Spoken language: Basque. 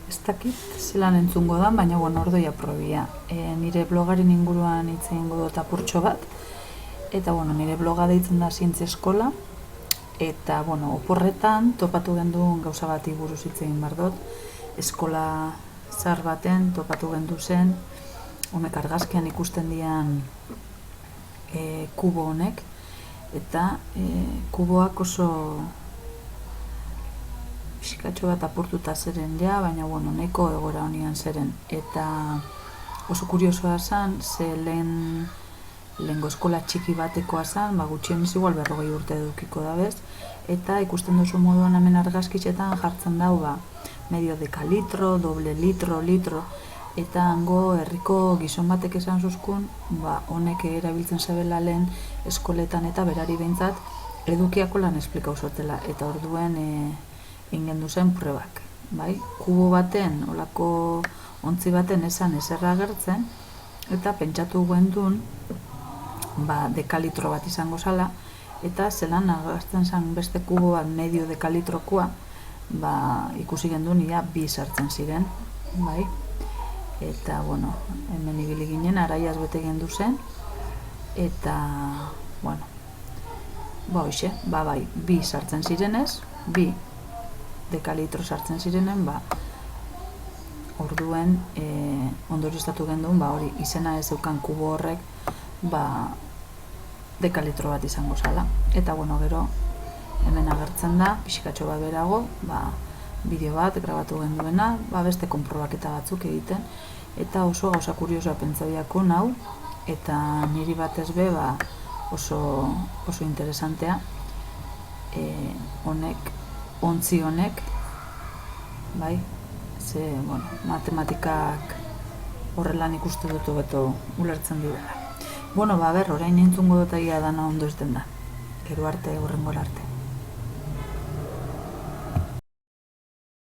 Ez dakit zelan entzungo da, baina ordoi aprobia. Nire blogaren inguruan hitz egingo dut apurtxo bat. Eta nire bloga deitzen da Zientzia Eskola. Eta oporretan topatu genduen gauza bati buruz hitz egin behar dut. Eskola zahar baten topatu gendu zen, honek argazkian ikusten dian kubo honek. Eta kuboak oso pixkatxo bat apurtuta zeren ja, baina nahiko egoera honian zeren. Eta oso kuriosoa zen, ze lehengo eskola txiki batekoa zen, gutxienez igual 40 urte edukiko dabez, eta ikusten duzu moduan hemen argazkitxetan jartzen dau medio dekalitro, doble litro, litro, eta hango herriko gizon batek esan zuzkun, honek erabiltzen zebela lehen eskoletan eta berari behintzat edukiako lan esplikau zotela, eta orduen ingendu zen pruebak. Kubo baten, olako ontzi baten esan ezerra agertzen, eta pentsatu gendun dekalitro bat izango zala, eta zelan agertzen zen beste kubo bat medio dekalitrokoa, ikusi gendun ia 2 sartzen ziren. Eta, hemen ibili ginen, araiaz bete gendu zen, eta, hoxe, 2 sartzen zirenez, 2 dekalitro sartzen zirenen, orduen ondorioztatu gendun, hori izena ez eukan kubo horrek, dekalitro bat izango zala. Eta, gero, hemen agertzen da, pixkatxo bat berago, bideo bat grabatu genduena, beste konprobaketa batzuk egiten, eta oso gauza kuriosoa pentsauiako nau, eta niri batez be oso interesantea, ontzi honek, ze, matematikak horrelan ikustu dutu beto ulertzen dira. Orain entzungo dut egia dana ondo ez den da. Gero arte, hurrengora arte.